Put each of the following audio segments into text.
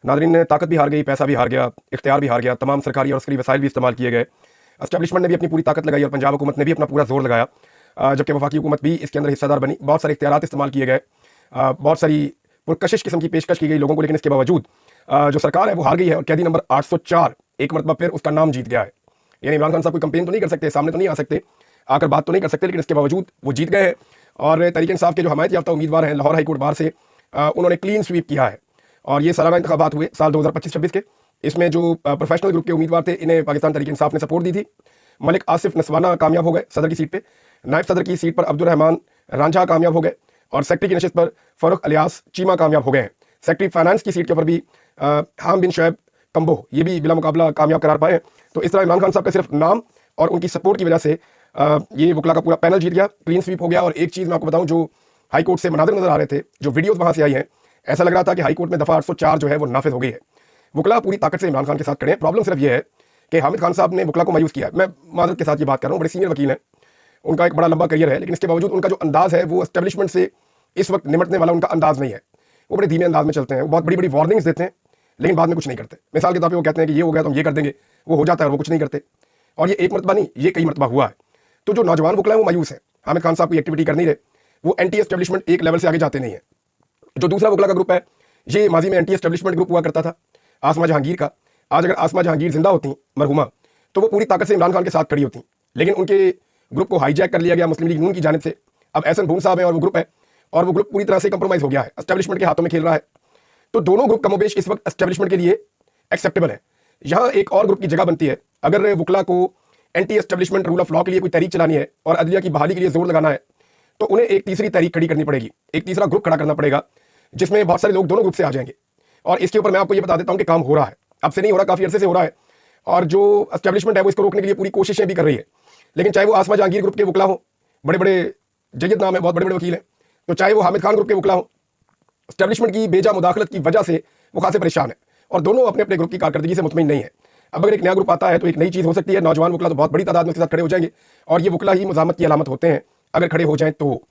नाज़रीन, ताकत भी हार गई, पैसा भी हार गया, इख्तियार भी हार गया, तमाम सरकारी और अस्करी वसाइल भी इस्तेमाल किए गए। एस्टेब्लिशमेंट ने भी अपनी पूरी ताकत लगाई और पंजाब हुकूमत ने भी अपना पूरा जोर लगाया, जबकि वफाकी हुकूमत भी इसके अंदर हिस्सेदार बनी। बहुत सारे इख्तियारात इस्तेमाल किए गए, बहुत सारी पुरकशिश किस्म की पेशकश की गई लोगों को, लेकिन इसके बावजूद जो सरकार है वो हार गई है और कैदी नंबर 804 एक मरतबा फिर उसका नाम जीत गया है। यानी इमरान खान साहब कोई कंपेन तो नहीं कर सकते, सामने तो नहीं आ सकते, आकर बात तो नहीं कर सकते, लेकिन इसके बावजूद वो जीत गए हैं। और तहरीक इंसाफ के जो हमायत याफ्ता उम्मीदवार हैं लाहौर हाई कोर्ट बार से, उन्होंने क्लीन स्वीप किया है। और ये सालाना इंतखाबात हुए साल 2025-26 के, इसमें जो प्रोफेशनल ग्रुप के उम्मीदवार थे इन्हें पाकिस्तान तहरीक इंसाफ ने सपोर्ट दी थी। मलिक आसिफ नसवाना कामयाब हो गए सदर की सीट पे, नायब सदर की सीट पर अब्दुल रहमान रांझा कामयाब हो गए और सेक्रेटरी की नशिस्त पर फ़ारूक अलियास चीमा कामयाब हो गए हैं। सेक्रेटरी फाइनेंस की सीट के ऊपर भी हाम बिन शुएब कम्बो ये भी बिला मुकाबला कामयाब करार पाए हैं। तो इस तरह इमरान खान साहब का सिर्फ नाम और उनकी सपोर्ट की वजह से ये वकला का पूरा पैनल जीत गया, क्लीन स्वीप हो गया। और एक चीज़ मैं आपको बताऊं, जो हाई कोर्ट से मनाजिर नजर आ रहे थे, जो वीडियोस वहां से आई हैं, ऐसा लग रहा था कि हाई कोर्ट में दफ़ा 804 जो है वो नाफिज हो गई है। वकला पूरी ताकत से इमरान खान के साथ खड़े हैं। प्रॉब्लम सिर्फ ये है कि हामिद खान साहब ने वकला को मायूस किया है। मैं माजरत के साथ ये बात कर रहा हूँ, बड़े सीनियर वकील हैं, उनका एक बड़ा लंबा करियर है, लेकिन इसके बावजूद उनका जो अंदाज़ है वो एस्टेब्लिशमेंट से इस वक्त निमटने वाला उनका अंदाज़ नहीं है। वो बड़े धीमे अंदाज में चलते हैं, वो बहुत बड़ी बड़ी वार्निंग्स देते हैं, लेकिन बाद में कुछ नहीं करते। मिसाल के तौर पे वो कहते हैं कि ये हो गया तो हम ये कर देंगे, वो हो जाता है और वो कुछ नहीं करते। और ये एक मरतबा नहीं, ये कई मरतबा हुआ है। तो जो नौजवान वकला है वो मायूस है, हामिद खान साहब कोई एक्टिविटी कर नहीं रहे, वो एंटी एस्टेब्लिशमेंट एक लेवल से आगे जाते नहीं है। जो दूसरा वकला का ग्रुप है, ये माजी में एंटी एस्टेब्लिशमेंट ग्रुप हुआ करता था आसमा जहांगीर का। आज अगर आसमा जहांगीर जिंदा होती मरहुमा, तो वो पूरी ताकत से इमरान खान के साथ खड़ी होती, लेकिन उनके ग्रुप को हाईजैक कर लिया गया मुस्लिम लीग नून की जानिब से। अब एहसन भून साहब है और वो ग्रुप है, और वो ग्रुप पूरी तरह से कंप्रोमाइज हो गया है, एस्टेब्लिशमेंट के हाथों में खेल रहा है। तो दोनों ग्रुप कमोबेश इस वक्त एस्टेब्लिशमेंट के लिए एक्सेप्टेबल है। यहाँ एक और ग्रुप की जगह बनती है, अगर वकला को anti establishment rule of law के लिए कोई तहरीक चलानी है और अदलिया की बहाली के लिए जोर लगाना है, तो उन्हें एक तीसरी तहरीक खड़ी करनी पड़ेगी, एक तीसरा ग्रुप खड़ा करना पड़ेगा, जिसमें बहुत सारे लोग दोनों ग्रुप से आ जाएंगे। और इसके ऊपर मैं आपको ये बता देता हूँ कि काम हो रहा है, अब से नहीं हो रहा, काफी अरसे से हो रहा है। और जो एस्टेब्लिशमेंट है वो इसको रोकने के लिए पूरी कोशिशें भी कर रही है। लेकिन चाहे वो आसमा जहांगीर ग्रुप के वकला हो, बड़े बड़े जयद नाम है, बहुत बड़े बड़े वकील हैं, तो चाहे वो हामिद खान ग्रुप के वकला हो, एस्टेब्लिशमेंट की बेजा मुदाखलत की वजह से वो खासे परेशान है और दोनों अपने अपने ग्रुप की कारकर्दगी से मुतमईन नहीं है। अब अगर एक नया ग्रुप आता है तो एक नई चीज़ हो सकती है, नौजवान वकला तो बहुत बड़ी तादाद में उसके साथ खड़े हो जाएंगे और ये वकला ही मुजामत की अलामत होते हैं अगर खड़े हो जाएं तो।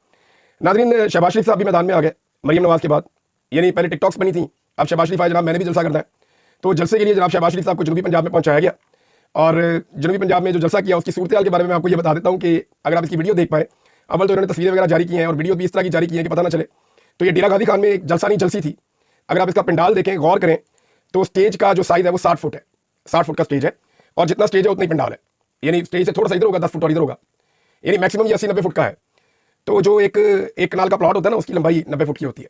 नाज़रीन, शहबाज शरीफ साहब भी मैदान में आ गए मरीम नवाज के बाद। यानी पहले टिकटॉक्स बनी थी, अब शहबाज शरीफ आए, जनाब मैंने भी जलसा करना है। तो जलसे के लिए जनाब शहबाज शरीफ साहब को जनूबी पंजाब में पहुंचाया गया और जनूबी पंजाब में जो जलसा किया उसकी सूरत हाल के बारे में मैं आपको ये बता देता हूँ कि अगर आप इसकी वीडियो देख पाए। अव्वल तो इन्होंने तस्वीरें वगैरह जारी की हैं और वीडियो भी इस तरह की जारी की है कि पता ना चले। तो ये डेरा गाजी खान में एक जलसा नहीं जलसी थी। अगर आप इसका पंडाल देखें, गौर करें, तो स्टेज का जो साइज है वो 60 फुट है, 60 फुट का स्टेज है और जितना स्टेज है उतना ही पंडाल है। यानी स्टेज से थोड़ा सा इधर होगा 10 फुट और इधर होगा, यानी मैक्सिमम ये 80-90 फुट का है। तो जो एक कनाल का प्लॉट होता है ना, उसकी लंबाई 90 फुट की होती है।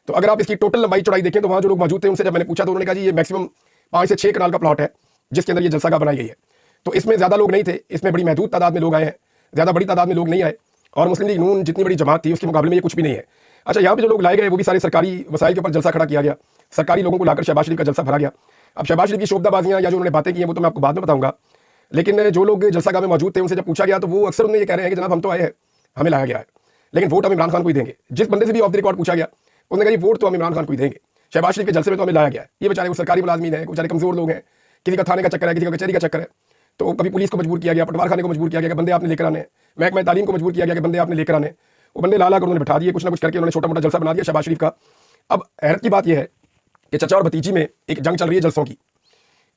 तो अगर आप इसकी टोटल लंबाई चौड़ाई देखें तो वहाँ जो लोग मौजूद थे उनसे जब मैंने पूछा तो उन्होंने कहा जी ये मैक्सिमम 5 से 6 कनाल का प्लॉट है जिसके अंदर ये जलसागाह बनाई गई है। तो इसमें ज़्यादा लोग नहीं थे, इसमें बड़ी महदूद तादाद में लोग आए हैं, ज़्यादा बड़ी तादाद में लोग नहीं आए और मुस्लिम लीग नून जितनी बड़ी जमात थी उसके मुकाबले में ये कुछ भी नहीं है। अच्छा, यहाँ पे जो लोग लाए गए वो भी सारे सरकारी वसाइल के ऊपर जलसा खड़ा किया गया, सरकारी लोगों को लाकर शहबाज शरीफ का जलसा भरा गया। अब शहबाज शरीफ की शोबदाबाजियाँ या जो उन्होंने बातें की हैं वो तो मैं आपको बाद में बताऊंगा, लेकिन जो लोग जलसागाह में मौजूद थे उनसे जब पूछा गया तो वो अक्सर उन्हें ये कह रहे हैं कि जनाब हम तो आए हैं, हमें लाया गया है, लेकिन वोट हम इमरान खान को ही देंगे। जिस बंदे से भी ऑफ द रिकॉर्ड पूछा गया उसने कहा वोट तो हम इमरान खान को ही देंगे, शहबाज शरीफ के जलसे में तो हमें लाया गया है। ये बेचारे वो सरकारी मुलाजमीन है, बेचारे कमजोर लोग हैं, किसी का थाने का चक्कर है, किसी का कचहरी का चक्कर है। तो कभी पुलिस को मजबूर किया गया, पटवार खाने को मजबूर किया गया कि बंदे आपने लेकर आने, महकमा तालीम को मजबूर किया गया कि बंदे आपने लेकर आने। वो बंदे ला कर उन्होंने बैठा दिए, कुछ ना कुछ करके उन्होंने छोटा मोटा जलसा बना दिया शहबाज शरीफ का। अब हैरत की बात यह है कि चचा और भतीजी में एक जंग चल रही है जलसों की,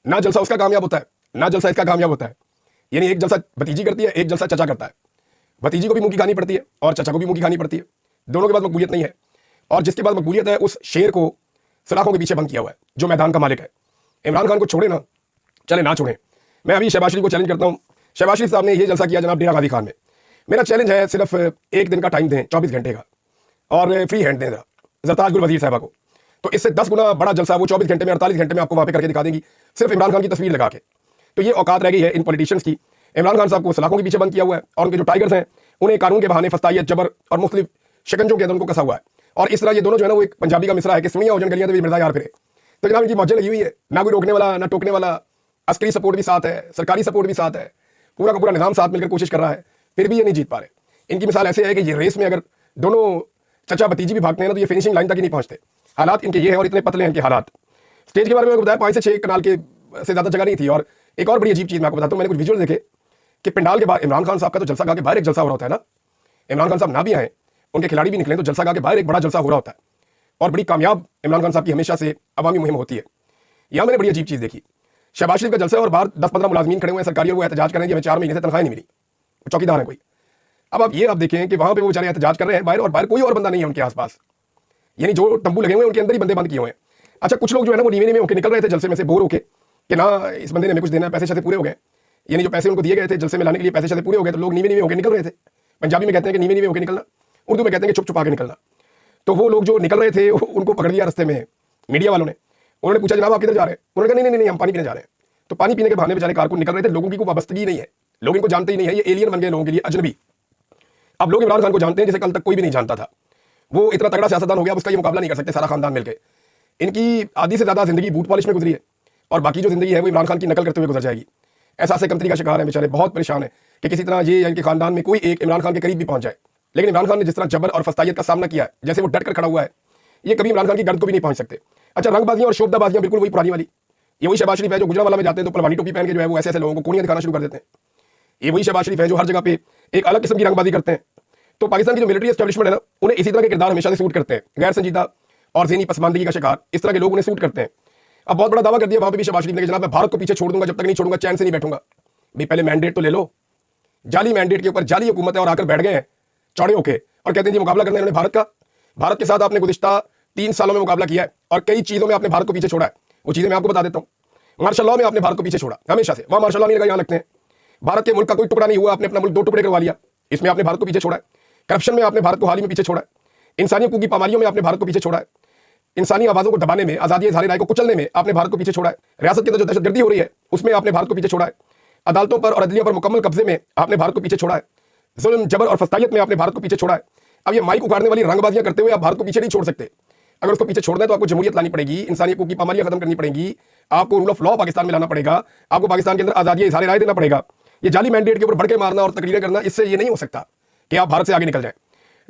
ना जलसा उसका कामयाब होता है ना जलसा इसका कामयाब होता है। यानी एक जलसा भतीजी करती है, एक जलसा चचा करता है। भतीजी को भी मुंह की खानी पड़ती है और चचा को भी मुंह की खानी पड़ती है, दोनों के पास मकबूलियत नहीं है। और जिसके पास मकबूलियत है उस शेर को सलाखों के पीछे बंद किया हुआ है जो मैदान का मालिक है। इमरान खान को छोड़े ना, चले ना छोड़े। मैं अभी शहबाज शरीफ को चैलेंज करता हूँ। शहबाज शरीफ साहब ने ये जलसा किया जनाब डेरा गाजी खान में, मेरा चैलेंज है सिर्फ एक दिन का टाइम दें, 24 घंटे का, और फ्री हैंड दें ज़रताज गुल वजीर साहबा को। तो इससे 10 गुना बड़ा जलसा वो 24 घंटे में 48 घंटे में आपको वहाँ पे करके दिखा देंगी, सिर्फ इमरान खान की तस्वीर लगा के। तो ये औकात रह गई है इन पॉलिटिशियंस की। इमरान खान साहब को सलाखों के पीछे बंद किया हुआ है और उनके जो टाइगर्स हैं उन्हें कानून के बहाने फस्तायत, जबर और मुख्तलिफ शिकंजों के अंदर उनको कसा हुआ है। और इस तरह ये दोनों जो है ना, वो एक पंजाबी का मिसरा है कि सुनिया ओजन गलियां तो मिर्जा यार फिरे। तो जनाब इनकी मौजें लगी हुई है, ना कोई रोकने वाला ना टोकने वाला, अस्करी सपोर्ट भी साथ है, सरकारी सपोर्ट भी साथ है, पूरा का पूरा निजाम साथ मिलकर कोशिश कर रहा है, फिर भी ये नहीं जीत पा रहे। इनकी मिसाल ऐसे है कि ये रेस में अगर दोनों चचा भतीजी भी भागते हैं ना तो ये फिनिशिंग लाइन तक ही नहीं पहुंचते। हालात इनके ये है और इतने पतले हैं इनके हालात। स्टेज के बारे में बताया 5 से 6 कनाल के से ज़्यादा जगह नहीं थी। और एक और बड़ी अजीब चीज़ मैं आपको बताता हूँ, मैंने कुछ विजुअल देखे कि पंडाल के बाहर इमरान खान साहब का तो जलसा गा के बाहर एक जलसा हो रहा होता है ना, इमरान खान साहब ना भी आए, उनके खिलाड़ी भी निकले तो जलसा गा के बाहर एक बड़ा जलसा हो रहा होता है। और बड़ी कामयाब इमरान खान साहब की हमेशा से अवामी मुहिम होती है। यहाँ मैंने बड़ी अजीब चीज़ देखी। शहबाज शरीफ का जलसा है और बाहर 10-15 मुलाजमीन खड़े हुए हैं सरकारी और वो एहतजाज कर रहे हैं कि हमें 4 महीने से तनख्वाह नहीं मिली, चौकीदार है कोई। अब आप ये देखें कि वहाँ पे वो बेचारे एहतजाज कर रहे हैं बाहर, और बाहर कोई और बंदा नहीं है उनके आसपास, यानी जो तंबू लगे हुए हैं उनके अंदर ही बंदे बंद किए हुए हैं। अच्छा, कुछ लोग जो है ना वो नीवे नीवे होकर निकल रहे थे जलसे में से, बोर होके कि ना इस बंदे ने हमें कुछ देना है, पैसे शैसे पूरे हो गए, यानी जो पैसे उनको दिए गए थे जलसे में लाने के लिए पैसे शैसे पूरे हो गए, तो लोग नीवे नीवे होकर निकल रहे थे। पंजाबी में कहते हैं कि नीवे नीवे होकर निकलना, उर्दू में कहते हैं कि चुप चुपा के निकलना। तो वो लोग जो निकल रहे थे उनको पकड़ लिया रास्ते में मीडिया वालों ने। उन्होंने पूछा जनाब आप किधर जा रहे हैं? उन्होंने कहा नहीं नहीं हम पानी पीने जा रहे हैं। तो पानी पीने के बहाने बेचारे कारकुन निकल रहे थे, लोगों की कोई वाबस्तगी नहीं है, लोग इनको जानते ही नहीं है, ये एलियन बन गए लोगों के लिए, अजनबी। अब लोग इमरान खान को जानते हैं जैसे कल तक कोई भी नहीं जानता था। वो इतना तगड़ा सियासतदान हो गया, उसका ये मुकाबला नहीं कर सकते सारा खानदान मिलकर। इनकी आधी से ज़्यादा जिंदगी बूट पॉलिश में गुजरी है और बाकी जो जिंदगी है वो इमरान खान की नकल करते हुए गुजर जाएगी। एहसास कमतरी का शिकार है बेचारे, बहुत परेशान है कि किसी तरह ये इनके खानदान में कोई एक इमरान खान के करीब भी पहुंच जाए। लेकिन इमरान खान ने जिस तरह जबर और फस्तायत का सामना किया है, जैसे वो डट कर खड़ा हुआ है, ये कभी इमरान खान की गर्द को भी नहीं पहुंच सकते। अच्छा, रंगबाजियां और शोभदाबाजियां बिल्कुल वही पुरानी वाली, ये वही शहबाज शरीफ है जो गुजरांवाला में जाते हैं तो पलवानी टोपी पहन के जो है वो ऐसे ऐसे लोगों को कोनियां दिखाना शुरू कर देते हैं। ये वही शहबाज शरीफ है जो हर जगह पे एक अलग किस्म की रंगबाजी करते हैं। तो पाकिस्तान की जो मिलिट्री एस्टेब्लिशमेंट है ना, उन्हें इसी तरह के किरदार हमेशा से सूट करते हैं, गैर संजीदा और ज़हनी पसमानदगी का शिकार इस तरह के लोग उन्हें सूट करते हैं। अब बहुत बड़ा दावा कर दिया वहां पे भी शहबाज शरीफ ने कि जनाब मैं भारत को पीछे छोड़ दूंगा, जब तक नहीं छोड़ूंगा चैन से नहीं बैठूंगा। भाई पहले मैंडेट तो ले लो, जाली मैंडेट के ऊपर जाली हुकूमत है और आकर बैठ गए हैं चौड़े होके और कहते हैं जी मुकाबला करना है इन्होंने भारत का। भारत के साथ आपने गुज़िश्ता 3 सालों में मुकाबला किया है और कई चीज़ों में आपने भारत को पीछे छोड़ा है। वो चीज़ें मैं आपको बता देता हूँ। मार्शल लॉ में आपने भारत को पीछे छोड़ा हमेशा से, वहाँ मार्शल लॉ नहीं लगा, यहाँ लगते हैं। भारत के मुल्क का कोई टुकड़ा नहीं हुआ, आपने अपना मुल्क 2 टुकड़े करवा लिया, इसमें आपने भारत को पीछे छोड़ा है। करप्शन में आपने भारत को हाल ही में पीछे छोड़ा है। इंसानी हकूक की पामालियों में आपने भारत को पीछे छोड़ा है। इंसानी आवाज़ों को दबाने में, आज़ादी इज़हार राय को कुचलने में आपने भारत को पीछे छोड़ा है। रियासत के अंदर जो दहशतगर्दी हो रही है उसमें आपने भारत को पीछे छोड़ा है। अदालतों पर और अदलिया पर मुकम्मल कब्जे में आपने भारत को पीछे छोड़ा है। जुल्म जबर और फस्तायत में आपने भारत को पीछे छोड़ा है। अब ये माइक उखाड़ने वाली रंगबाजियां करते हुए आप भारत को पीछे नहीं छोड़ सकते। अगर उसको पीछे छोड़ना है तो आपको जमहूरियत लानी पड़ेगी, इंसानी हकूक की पामालियां खत्म करनी पड़ेगी, आपको रूल ऑफ लॉ पाकिस्तान में लाना पड़ेगा, आपको पाकिस्तान के अंदर आज़ादी इज़हार राय देना पड़ेगा। ये जाली मैंडेट के ऊपर भड़के मारना और तकरीरें करना, इससे ये नहीं हो सकता कि आप भारत से आगे निकल जाए।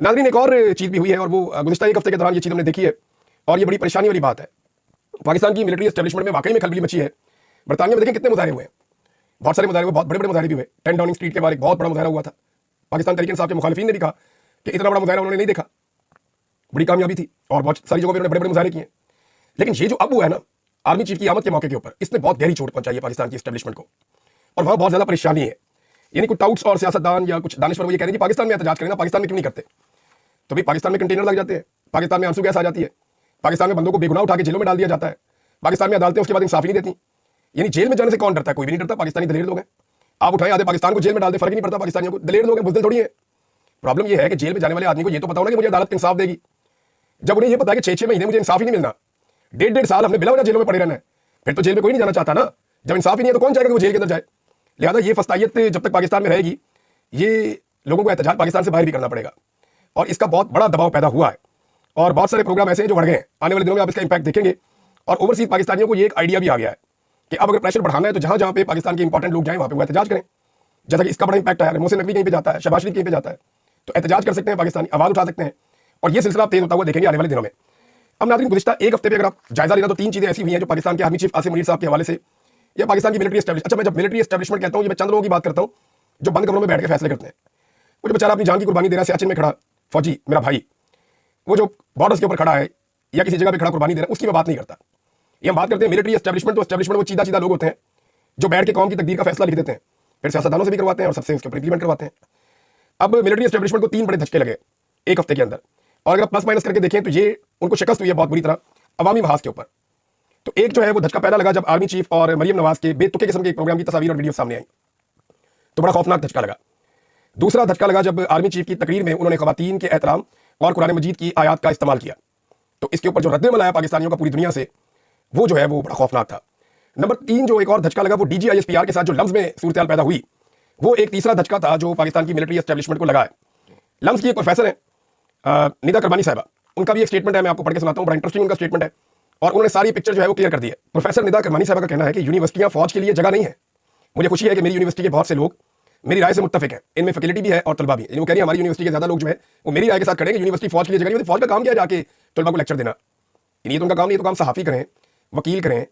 नाज़रीन, एक और चीज़ भी हुई है और वो गुज़िश्ता 1 हफ्ते के दौरान ये चीज़ हमने देखी है और ये बड़ी परेशानी वाली बात है। पाकिस्तान की मिलिट्री एस्टेब्लिशमेंट में वाकई में खलबली मची है। बरतानिया में देखें कितने मुजाहरे हुए हैं, बहुत सारे मुजाहरे हुए, बहुत बड़े बड़े मुजाहरे भी हुए। 10 डाउनिंग स्ट्रीट के बाहर एक बहुत बड़ा मुजाहरा हुआ था। पाकिस्तान तहरीक इंसाफ के मुखालिफिन ने भी कहा कि इतना बड़ा मुजाहरा उन्होंने नहीं देखा, बड़ी कामयाबी थी और बहुत सारी जगहों पर उन्होंने बड़े बड़े मुजाहरे किए। लेकिन ये जो अब हुआ है ना आर्मी चीफ की आमद के मौके के ऊपर, इसने बहुत गहरी चोट पहुंचाई है पाकिस्तान की एस्टेब्लिशमेंट को और वहाँ बहुत ज़्यादा परेशानी है। यानी कुछ टाउट्स और सियासतदान या कुछ दानिशवर वो ये कह रहे हैं कि पाकिस्तान में एहतजाज करें ना, पाकिस्तान में क्यों नहीं करते? तो भाई पाकिस्तान में कंटेनर लग जाते हैं, पाकिस्तान में आंसू गैस आ जाती है, पाकिस्तान में बंदों को बेगुनाह उठा के जेलों में डाल दिया जाता है, पाकिस्तान में अदालतें उसके बाद इंसाफ ही नहीं देती। यानी जेल में जाने से कौन डरता है? कोई भी नहीं डरता। पाकिस्तानी दलेर लोग हैं, आप उठाए आधे पाकिस्तान को जेल में डाल दे, फर्क नहीं पड़ता पाकिस्तानियों को। दलेर लोग हैं, बुज़दिल थोड़ी है। प्रॉब्लम ये है कि जेल में जाने वाले आदमी को ये तो पता होना कि मुझे अदालत इंसाफ देगी। जब उन्हें ये पता है कि 6-6 महीने मुझे इंसाफ ही नहीं मिलना, 1.5 साल हमने बिला वजह जेलों में पड़े रहना है, फिर तो जेल में कोई नहीं जाना चाहता ना। जब इंसाफ ही नहीं है तो कौन चाहेगा कि वो जेल के अंदर जाए? लिहाजा ये फस्तायत जब तक पाकिस्तान में रहेगी, ये लोगों को एहतजाज पाकिस्तान से बाहर भी करना पड़ेगा और इसका बहुत बड़ा दबाव पैदा हुआ है और बहुत सारे प्रोग्राम ऐसे हैं जो बढ़ गए हैं। आने वाले दिनों में आप इसका इंपैक्ट देखेंगे और ओवरसीज पाकिस्तानियों को ये एक आइडिया भी आ गया है कि अब अगर प्रेशर बढ़ाना है तो जहां जहां पे पाकिस्तान के इंपॉर्टेंट लोग जाएं वहां पे वो एहतजाज करें। जैसा कि इसका बड़ा इंपैक्ट आया, मोहसिन नकवी कहीं पे जाता है, शहबाज शरीफ कहीं पे जाता है, तो एहतजाज कर सकते हैं, पाकिस्तानी आवाज उठा सकते हैं और ये सिलसिला आप तेज होता हुआ देखेंगे आने वाले दिनों में। अब नाज़रीन, गुज़िश्ता 1 हफ्ते पे अगर आप जायजा लेना तो 3 चीजें ऐसी हुई हैं जो पाकिस्तान के आर्मी चीफ आसिम मुनीर साहब के हवाले से या पाकिस्तान की मिलिट्री एस्टेब्लिशमेंट, अच्छा मैं जब मिलिट्री एस्टेब्लिशमेंट कहता हूँ ये मैं चंद लोगों की बात करता हूँ जो बंद कमरों में बैठ के फैसले करते हैं। वो जो बेचारा अपनी जान की कुर्बानी दे रहा है सियाचिन में खड़ा फौजी मेरा भाई, वो जो बॉर्डर्स के ऊपर खड़ा है या किसी जगह पे खड़ा कुर्बानी दे रहा है, उसकी मैं बात नहीं करता। ये हम बात करते हैं मिलिट्री एस्टेब्लिशमेंट। तो एस्टेब्लिशमेंट वो सीधा सीधा लोग होते हैं जो बैठ के कौम की तकदीर का फैसला लिख देते हैं, फिर सियासतदानों से भी करवाते हैं और सबसे उसके ऊपर इंप्लीमेंट करवाते हैं। अब मिलिट्री एस्टेब्लिशमेंट को 3 बड़े धचके लगे 1 हफ्ते के अंदर और अगर प्लस माइनस करके देखें तो ये उनको शिकस्त हुई है बहुत बुरी तरह अवामी महाज के ऊपर। तो एक जो है वो धचका पहला लगा जब आर्मी चीफ और मरियम नवाज के बेतुके किस्म के एक प्रोग्राम की तस्वीर और वीडियो सामने आई, तो बड़ा खौफनाक धचका लगा। दूसरा धचका लगा जब आर्मी चीफ की तकरीर में उन्होंने खवातीन के एहतराम और कुरान मजीद की आयात का इस्तेमाल किया। तो इसके ऊपर जो रद्द-ए-अमल आया पाकिस्तानियों का पूरी दुनिया से, वो जो है वो बड़ा खौफनाक था। नंबर 3 जो एक और धचका लगा वो DGISPR के साथ जो लम्स में सूरत पैदा हुई, वो एक तीसरा धचका था जो पाकिस्तान की मिलिट्री एस्टेब्लिशमेंट को लगा है। लम्स की एक प्रोफेसर है निदा करबानी साहिबा, उनका भी एक स्टेटमेंट है, मैं आपको पढ़ के सुनाता हूँ, बड़ा इंटरेस्टिंग उनका स्टेटमेंट है और उन्होंने सारी पिक्चर जो है वो क्लियर कर दी है। प्रोफेसर निदा करबानी साहिबा का कहना है कि यूनिवर्सिटियां फौज के लिए जगह नहीं है। मुझे खुशी है कि मेरी यूनिवर्सिटी के बहुत से लोग मेरी राय से मुत्तफिक है, इनमें फैकल्टी भी है और तलबा भी है। वो कह रही है हमारी यूनिवर्सिटी के ज्यादा लोग जो है वो मेरी राय के साथ खड़े हैं कि यूनिवर्सिटी फौज के लिए जगह नहीं होती। फौज का काम क्या है जाके तलबा को लेक्चर देना? ये तो उनका काम नहीं, तो काम सहाफ़ी करें, वकील करें।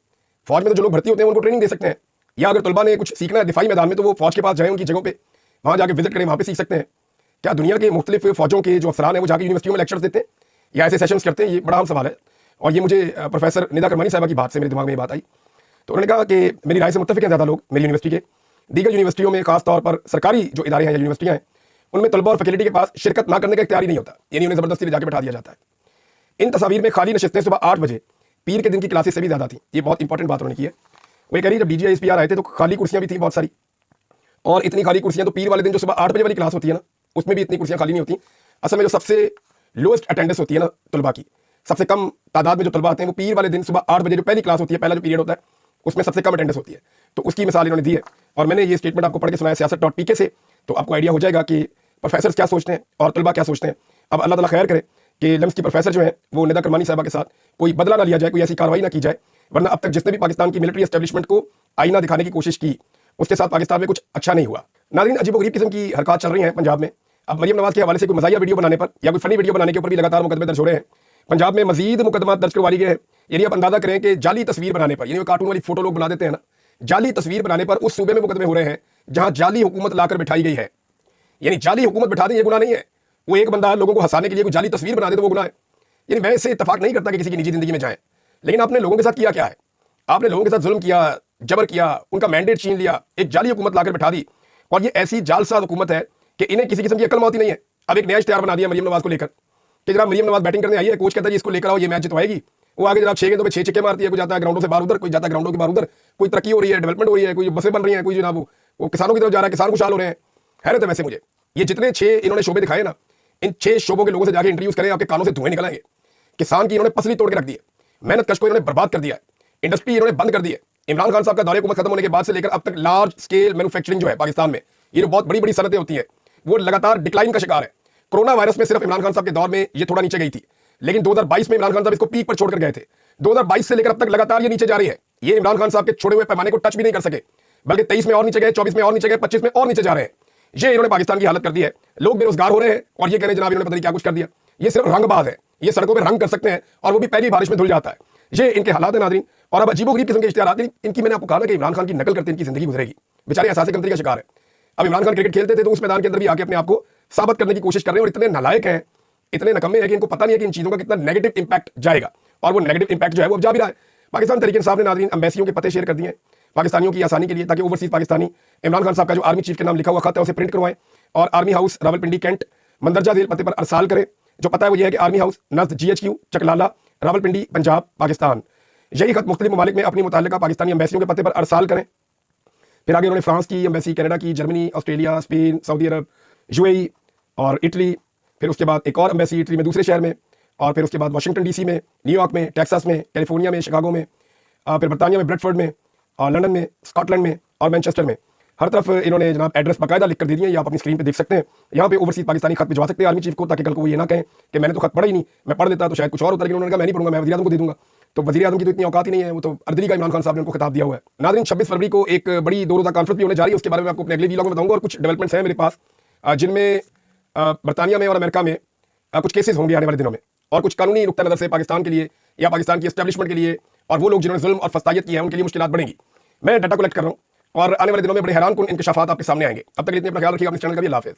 फौज में तो जो लोग भर्ती होते हैं उनको ट्रेनिंग दे सकते हैं, या अगर तलबा ने कुछ सीखना है दिफाई मैदान में तो वो फौज के पास जाए, उनकी जगहों पे वहाँ जाके विजिट करें, वहाँ पे सीख सकते हैं। क्या दुनिया के मुख्तलिफ फौजों के जो अफसरान हैं वो जाके यूनिवर्सिटियों में लेक्चर्स देते हैं या ऐसे सेशंस करते हैं? ये बड़ा अहम सवाल है और ये मुझे प्रोफेसर निदा करमानी साहबा की बात से मेरे दिमाग में ये बात आई। तो उन्होंने कहा कि मेरी राय से मुत्तफिक हैं ज़्यादा लोग मेरी यूनिवर्सिटी के, दीगर यूनिवर्सिटियों में खास तौर पर सरकारी जो इदारे हैं या यूनिवर्सिटियाँ हैं उनमें तलबा और फैकल्टी के पास शिरकत ना करने का इख्तियार ही नहीं होता, यानी उन्हें ज़बरदस्ती ले जाकर बैठा दिया जाता है। इन तस्वीर में खाली नशिस्तें सुबह 8 बजे पीर के दिन की क्लासेस से भी ज़्यादा थी। ये बहुत इंपॉर्टेंट बात उन्होंने की है। वो ये कह रही जब DGISPR आए थे तो खाली कुर्सियाँ भी थी बहुत सारी, और इतनी खाली कुर्सियाँ तो पीर वाले दिन जो सुबह 8 बजे वाली क्लास होती है ना उसमें भी इतनी कुर्सियाँ खाली नहीं होती। असल में जो सबसे लोएस्ट अटेंडेंस होती है ना तलबा की, सबसे कम तादाद में जो तलबा आते हैं वो पीर वाले दिन सुबह 8 बजे जो पहली क्लास होती है, पहला जो पीरियड होता है उसमें सबसे कम अटेंडेंस होती है। तो उसकी मिसाल इन्होंने दी है और मैंने ये स्टेटमेंट आपको पढ़ के सुनाया siyaset.pk से, तो आपको आइडिया हो जाएगा कि प्रोफेसर क्या सोचते हैं और तलबा क्या सोचते हैं। अब अल्लाह ताला खैर करे कि लम्स की प्रोफेसर जो है वो निदा करमानी साहबा के साथ कोई बदला ना लिया जाए, कोई ऐसी कार्रवाई ना की जाए, वरना अब तक जिसने भी पाकिस्तान की मिलिट्री एस्टेब्लिशमेंट को आईना दिखाने की कोशिश की उसके साथ पाकिस्तान में कुछ अच्छा नहीं हुआ। नाज़रीन, अजीबोगरीब किस्म की हरकत चल रही हैं पंजाब में। अब मरियम नवाज के हवाले से कोई मज़ाहिया वीडियो बनाने पर या कोई फनी वीडियो बनाने के ऊपर भी लगातार मुकदमे दर्ज हो रहे हैं। पंजाब में मजीद मुकदमा दर्ज करवा लिए गए हैं। यानी आप अंदाजा करें कि जाली तस्वीर बनाने पर, यानी वो कार्टून वाली फोटो लोग बना देते हैं ना, जाली तस्वीर बनाने पर उस सूबे में मुकदमे हो रहे हैं जहां जाली हुकूमत लाकर बिठाई गई है। यानी जाली हुकूमत बिठा दें ये गुनाह नहीं है, वो एक बंदा लोगों को हंसाने के लिए कोई जाली तस्वीर बना दे तो वो गुनाह है। यानी मैं इससे इत्तफाक नहीं करता कि किसी की निजी जिंदगी में जाए, लेकिन आपने लोगों के साथ किया क्या है? आपने लोगों के साथ जुल्म किया, जबर किया, उनका मैंडेट छीन लिया, एक जाली हुकूमत लाकर बिठा दी। और ये ऐसी जालसाज हुकूमत है कि इन्हें किसी किस्म की अकल मौत ही नहीं है। अब एक नया इश्तिहार बना दिया मरियम नवाज को लेकर कि जनाब मरियम नवाज बैटिंग करने आई है, कोच कहता है इसको लेकर आओ, ये मैच जितवाएगी। वो आगे जनाब 6 गेंदों में 6 छक्के मारती है, कोई जाता है ग्राउंडों से बाहर उधर, कोई जाता है ग्राउंडों के बाहर उधर, कोई तरक्की हो रही है, डेवलपमेंट हो रही है, कोई बसें बन रही हैं, कोई जनाब वो किसानों की तरफ जा रहा है, किसान खुशहाल हो रहे हैं। हैरत है वैसे मुझे, ये जितने 6 इन्होंने शोबे दिखाए ना, इन 6 शोबों के लोगों से जाकर इंटरव्यूज करें, आपके कानों से धुएं निकल आएंगे। किसान की इन्होंने पसली तोड़ के रख दी है, मेहनत कश को इन्होंने बर्बाद कर दिया है, इंडस्ट्री इन्होंने बंद कर दी है। इमरान खान साहब का दौरे हुकूमत खत्म होने के बाद से लेकर अब तक लार्ज स्केल मैन्युफैक्चरिंग जो है पाकिस्तान में, ये जो बहुत बड़ी बड़ी सनतें होती हैं वो लगातार डिक्लाइन का शिकार है। कोरोना वायरस में सिर्फ इमरान खान साहब के दौर में ये थोड़ा नीचे गई थी, लेकिन 2022 में इमरान खान साहब इसको पीक पर छोड़कर गए थे। 2022 से लेकर अब तक लगातार ये नीचे जा रही है। ये इमरान खान साहब के छोड़े हुए पैमाने को टच भी नहीं कर सके, बल्कि 23 में और नीचे गए, 24 में और नीचे गए, 25 में और नीचे जा रहे हैं। ये इन्होंने पाकिस्तान की हालत कर दी है। लोग बेरोजगार हो रहे हैं और ये कह रहे हैं जनाब इन्होंने पता नहीं क्या कुछ कर दिया। ये सिर्फ रंगबाज है, ये सड़कों पर रंग कर सकते हैं और वो भी पहली बारिश में धुल जाता है। ये इनके हालात है नाज़रीन। और अब अजीबोगरीब किस्म के इश्तिहारात इनकी, मैंने आपको कहा ना कि इमरान खान की नकल करते इनकी जिंदगी गुजरेगी। बेचारे एहसास कमतरी का शिकार है। अब इमरान खान क्रिकेट खेलते थे तो उस मैदान के अंदर भी आके अपने आप को साबित करने की कोशिश कर रहे हैं और इतने नालायक हैं, इतने नकम्मे हैं कि इनको पता नहीं है कि इन चीज़ों का कितना नेगेटिव इंपैक्ट जाएगा। और वो नेगेटिव इंपैक्ट जो है वो अब जा भी रहा है। पाकिस्तान तहरीक इंसाफ ने नाज़रीन एम्बेसियों के पते शेयर कर दिए हैं पाकिस्तानियों की आसानी के लिए, ताकि ओवरसीज पाकिस्तानी इमरान खान साहब का जो आर्मी चीफ के नाम लिखा हुआ खत है उसे प्रिंट करवाएं और आर्मी हाउस रावलपिंडी कैंट मंदरजा झील पते पर अरसाल करें। जो पता है वो ये है कि आर्मी हाउस नज़द GHQ चकलाला रावलपिंडी पंजाब पाकिस्तान। यही खत मुख्तलिफ ममालिक में अपनी मुताल्लिका पाकिस्तानी एम्बेसियों के पते पर अरसाल करें। फिर आगे उन्होंने फ्रांस की एम्बेसी, कनाडा की, जर्मनी, ऑस्ट्रेलिया, स्पेन, सऊदी अरब, UAE और इटली, फिर उसके बाद एक और एम्बेसी इटली में दूसरे शहर में, और फिर उसके बाद वाशिंगटन DC में, न्यूयॉर्क में, टेक्सास में, कैलिफोर्निया में, शिकागो में, फिर बरतानिया में ब्रेडफोर्ड में, और लंदन में, स्कॉटलैंड में और मैनचेस्टर में। हर तरफ इन्होंने जनाब एड्रेस बाकायदा लिख कर दे दिए। ये आप अपनी स्क्रीन पे देख सकते हैं। यहाँ पे ओवरसीज पाकिस्तानी खत भिजवा सकते हैं आर्मी चीफ को, ताकि कल को वो ये ना कहें कि मैंने तो खत पढ़ा ही नहीं, मैं पढ़ देता तो शायद कुछ और होता, लेकिन उन्होंने कहा मैं नहीं पढ़ूंगा, मैं वज़ीर आज़म को दे दूंगा। तो वज़ीर आज़म की तो इतनी औकात ही नहीं है, वो तो अर्दली का इमरान खान साहब ने उनको खिताब दिया हुआ है। नाज़रीन, 26 फरवरी को एक बड़ी 2 रोज़ा कॉन्फ्रेंस भी होने जा रही है, उसके बारे में आपको अपने अगले वीलॉग में बताऊंगा। और कुछ डेवलपमेंट्स हैं मेरे पास जिनमें बरतानिया में और अमेरिका में कुछ केसेस होंगे आने वाले दिनों में, और कुछ कानूनी नुक्ता नज़र से पाकिस्तान के लिए या पाकिस्तान की एस्टेब्लिशमेंट के लिए और वो लोग जिन्होंने जुल्म और फस्तायत की है उनके लिए मुश्किलात बढ़ेंगी। मैं डाटा कलेक्ट कर रहा हूँ और आने वाले दिनों में बड़े हैरान कुन इंकशाफात आपके सामने आएंगे। अब तक इतने अपना ख्याल रखिएगा। अपने चैनल का भी अल्लाह हाफ़िज़।